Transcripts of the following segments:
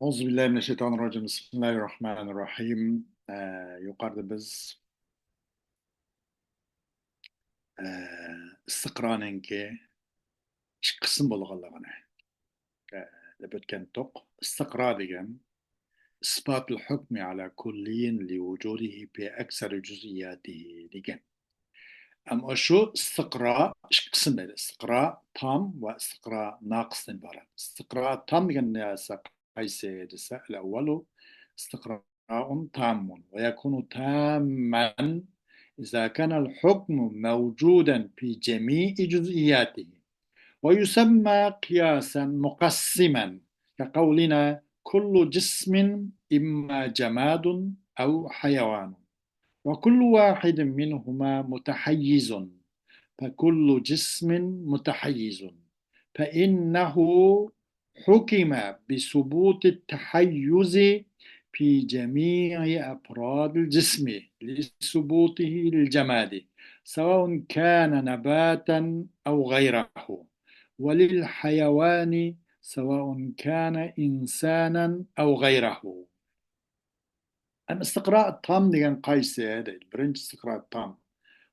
Euzubillahimineşşeytanirracim. Bismillahirrahmanirrahim. Yukarıda biz e, istiqranınki ikki qism bo'lganligini deb o'tgan to'q. Istiqro degan isbotul hukmi ala kulliyin li vujudihi fi aksari juz'iyatihi degan. Ama şu istiqro ikki qism deydi. Istiqro tam va istiqro naqisdan iborat. Istiqro tam degan narsa qaysi desa, al-awwalu istiqro تام ويكون تاما إذا كان الحكم موجودا في جميع جزئياته ويسمى قياسا مقسما كقولنا كل جسم إما جماد أو حيوان وكل واحد منهما متحيز فكل جسم متحيز فإنه حكم بثبوت التحيز في جميع أفراد الجسم لثبوته للجماد سواء كان نباتا أو غيره وللحيوان سواء كان إنسانا أو غيره. الاستقراء التام degan qaysi deydi. Birinchi istiqro tam.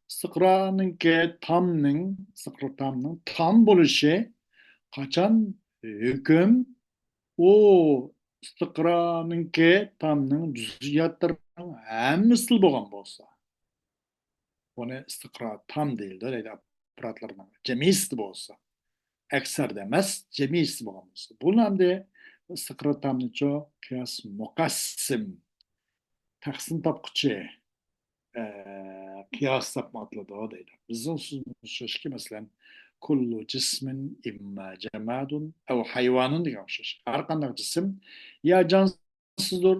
Istiqroninki tamning, istiqro tamning tam bo'lishi qachon hukm u istiqroninki tamning juz'iyatlarining hammasi bo'lgan bo'lsa, buni istiqro tam deyildi, deydi aparatlarning jamisi bo'lsa, aksarda emas, jamisi bo'lgan bo'lsa. Buni hamda istiqro tamnicho qiyos muqassim taqsim topquchi qiyos topmoqladi deydi. Bizning so'zimizga masalan kullu jismin imma jamadun aw hayvanun degan o'xshash. Har qanday jism ya jonsizdir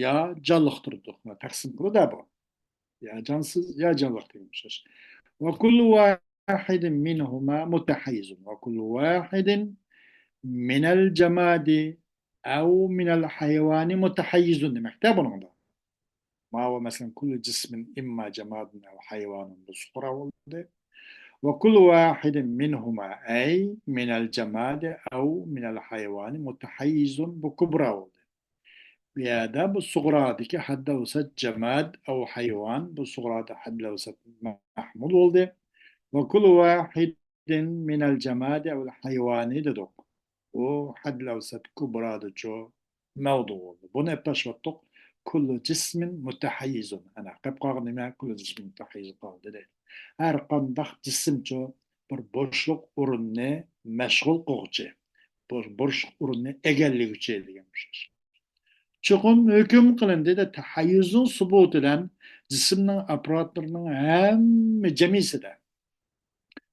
ya jonliqdir. Taqsim qiladi bu. Ya jonsiz ya jonliq degan o'xshash. Va kullu wahidin minhuma mutahayyizun va kullu wahidin min al-jamadi aw min al-hayvani mutahayyizun demakda buningda. ما هو مثلا كل جسم إما جماد أو حيوان بصورة وكل واحد منهما أي من الجماد أو من الحيوان متحيز بكبرى بهذا بالصغرى ديك حد وسط جماد أو حيوان بالصغرى حد وسط محمول ولده وكل واحد من الجماد أو الحيوان ددوك وحد وسط كبرى دجو موضوع بنا بتشوتك كل جسم متحيز أنا قب قاعد ما كل جسم متحيز قاعد ده هر قندخ جسم جو بر boşluk urunne meşgul qoğucu bor boşluk urunne egelliği demişler. Çoğun hüküm kılındı da tahayyüzün subut eden cisminin aparatlarının hem cemisi de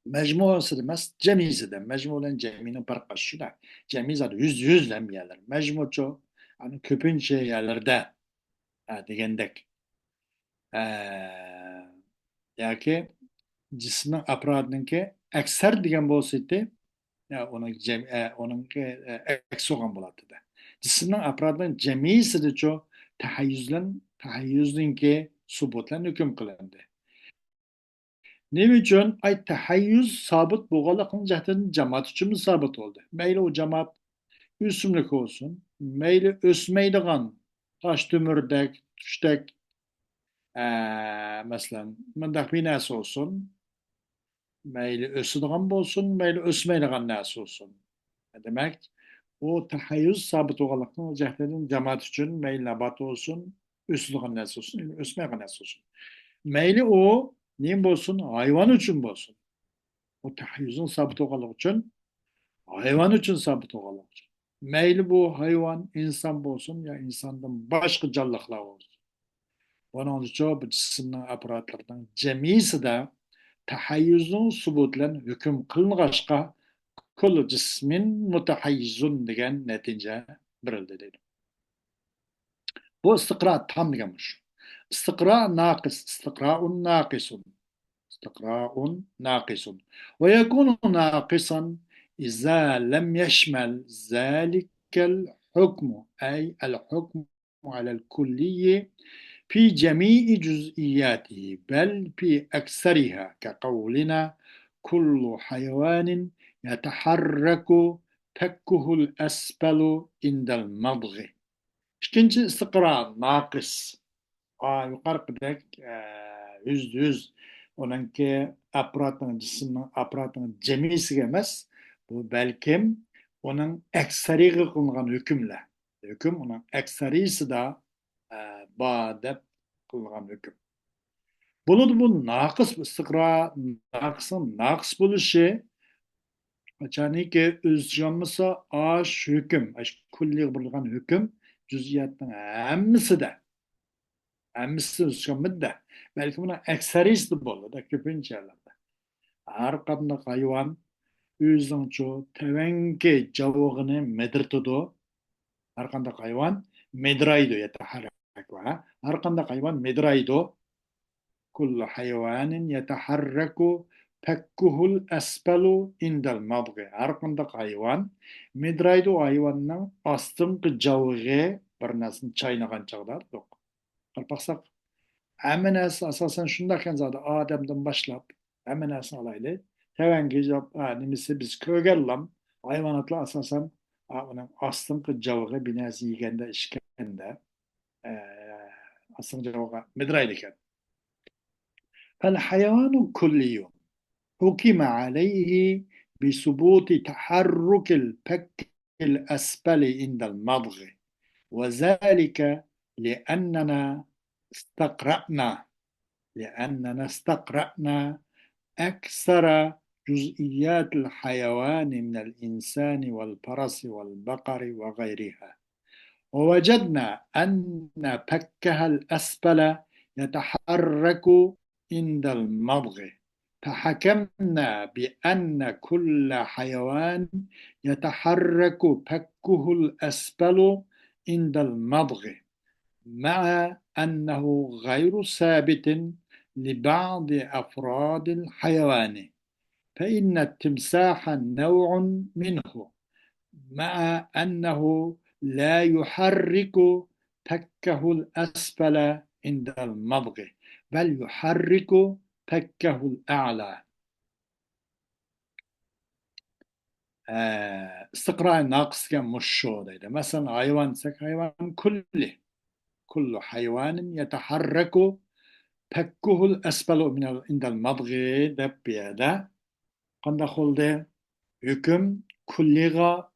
mecmuası demez cemisi de mecmulen ceminin parçası da cemi zaten yüzlem yerler mecmu çok hani köpünçe yerlerde degendek yoki jismning apparatniki aksar degan bo'lsaydi uningki aks bo'lgan bo'ladida jismning apparatining jamisidicho tahayyuzninki subutlan hukm qilindi nima uchun ay tahayyuz sobit bo'lganligini jihatidan jamoat uchun sobit bo'ldi mayli u jamoat o'simlik bo'lsin mayli o'smaydigan tosh to'mirdek tushdek masalan mundaq bir narsa olsun mayli o'sadigan bo'lsin mayli o'smaydigan narsa olsun demak u tahayyuz sobit bo'lganlikni jihatidan jamoat uchun mayli nabat olsun o'sadigan narsa olsun o'smaydigan narsa olsun mayli u nima bo'lsin hayvon uchun bo'lsin u tahayyuzning sobit bo'lganligi uchun hayvon uchun sobit bo'lganligi uchun mayli bu hayvon inson bo'lsin yo insondan boshqa jonliqlar bo'lsin buning uchun bu jismning apparatlarining jamisida tahayyuzning subutlan hukm qilinғашqa kullu jismin mutahayyizun degan natija berildi deydi. Bu istiqro tam deganmish. Istiqro naqis, istiqroun naqisun. استقراء ناقص ويكون ناقصا إذا لم يشمل ذلك الحكم أي الحكم على الكلية في جميع جزئياته بل في أكثرها كقولنا كل حيوان يتحرك تكه الأسفل عند المضغ İkinci istikra, nakıs. Yukarıdaki %100 onunki aparatın cismin aparatın cemisi emas. Bu belkim onun ekseri kılıngan hükümle. Hüküm onun ekserisi da e, ba dep kılıngan hüküm. Bunu bu nakıs istikra nakısın nakıs buluşu Açaniki özcanmısa aş hüküm, aş kulli bulgan hüküm cüziyatın hemmisi özcanmı da. Belki buna ekserisi de bolu da köpünçelerde. Her kadına hayvan özün ço tevenki cavogını medirtudu. Her kadına hayvan medraydo ya taharak var. Her kadına hayvan medraydo. كل حيوان يتحرك فكه الأسفل عند المضغ عرقندق hayvan медрайду hayvanның астыңғы жауығы бір нәрсені чайнаған чағдар жоқ қалпақсақ әмі нәрсе асасын шunda екен зады адамдан башлап әмі нәрсені алайлы тәуәнге жап немесе біз көгерлам hayvanatla asasan оның астыңғы жауығы bir нәрсе yegende ішкенде астыңғы жауығы медрайды екен فالحيوان كلي حكم عليه بثبوت تحرك الفك الأسفل عند المضغ وذلك لأننا استقرأنا استقرأنا أكثر جزئيات الحيوان من الإنسان والفرس والبقر وغيرها ووجدنا أن فكها الأسفل يتحرك عند المضغ فحكمنا بأن كل حيوان يتحرك فكه الأسفل عند المضغ مع أنه غير ثابت لبعض أفراد الحيوان فإن التمساح نوع منه مع أنه لا يحرك فكه الأسفل عند المضغ بل يحرك فكه الأعلى استقراء ناقص كان مشو ده مثلا حيوان سك حيوان كل حيوان يتحرك فكه الأسفل من عند المضغ ده بيدا قند خلده hüküm kulliga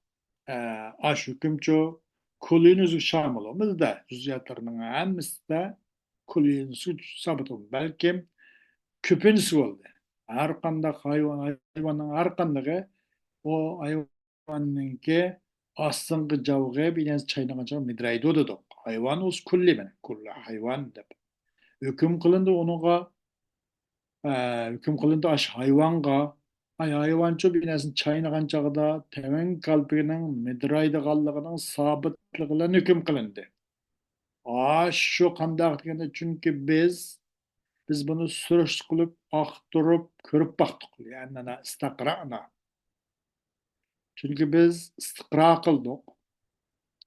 aş hükümçü kullinizi şamil olmaz da cüziyatlarının hemmisi de kullinizi sabit oldu. Belki küpünüz oldu. Her kanda hayvanın her kandağı o hayvanın ki aslında cavgı bir nez çaynagan çağı midraydı o da. Hayvan os kulli ben. Kulli hayvan da. Hüküm kılındı onuğa hüküm kılındı aş hayvanға hayvanчо бинесин чайнаган чагда тәмен калпигинин медрайда каллыгынын сабытлыгынан hüküm кылынды. Şu кандак дегенде чүнки biz bunu sürüş kılıp aktarıp körüp baktık. Yani istikra'na. Çünkü biz istikra kıldık.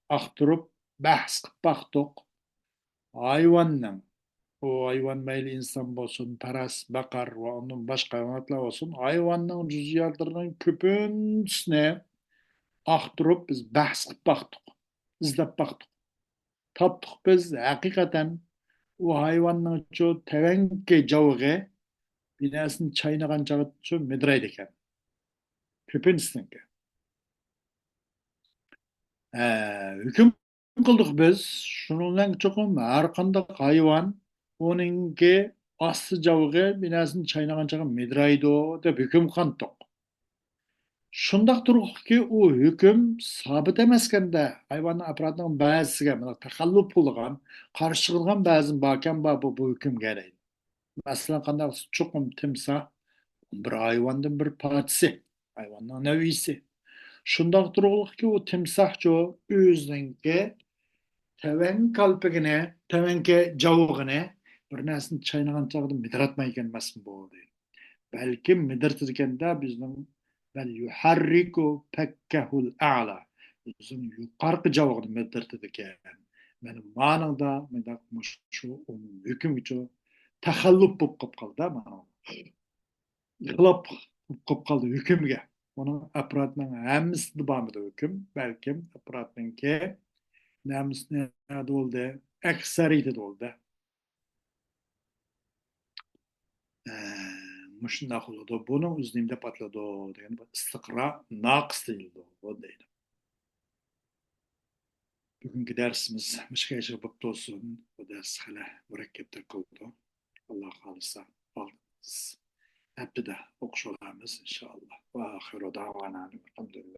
Aktarıp bahs kılıp baktık. Hayvanın o hayvan meyli insan olsun, paras, bakar ve onun başka hayvanatlar olsun, hayvanın cüziyatlarının köpünsüne aktırıp biz bahs kılıp baktık. İzlep baktık. Taptık biz hakikaten o hayvanın çoğu tevenki cavığı binasını çaynagan cağı çoğu medraydı eken. Köpünsüne. Hüküm kıldık biz. Şununla çokum her kandaq hayvan onunki aslı cavığı binasını çaynagan cağı medraydı dep hüküm kıldık. Şundaq turuk ki o hüküm sabit emaskende hayvanın aparatının bazısiga tahallup bulgan, qarşı kılgan bazı bakan bu hüküm gerek. Mesela kandaq çokum timsah bir hayvandan bir partisi, hayvanın nevisi. Şundaq turuluk ki o timsahçı özünki teven kalpigine, tevenki cavugine bir nesini çaynagan çağda midratmayken masın bu değil. Belki midratırken bizden bel yuharriku pekkehul a'la. Bizim yukarı cavugını midratırken. Benim manada medak şu hüküm için tahallup bu kaldı ama yıkılap kop kaldı hükümge. Onun aparatının hemmisi de bağımlı hüküm. Belki aparatınki Nämis näde boldy? Ekseriyeti boldy. Muşundaq boldy. Bunun üzerinde patladı degen istikra naqs diýildi. O diýdi. Bugünkü dersimiz müşkeje boptu olsun. Bu ders hala mürekkepde kıldı. Allah halisa aldınız. Hep de okşularımız inşallah. Ve ahiru davana. Elhamdülillah.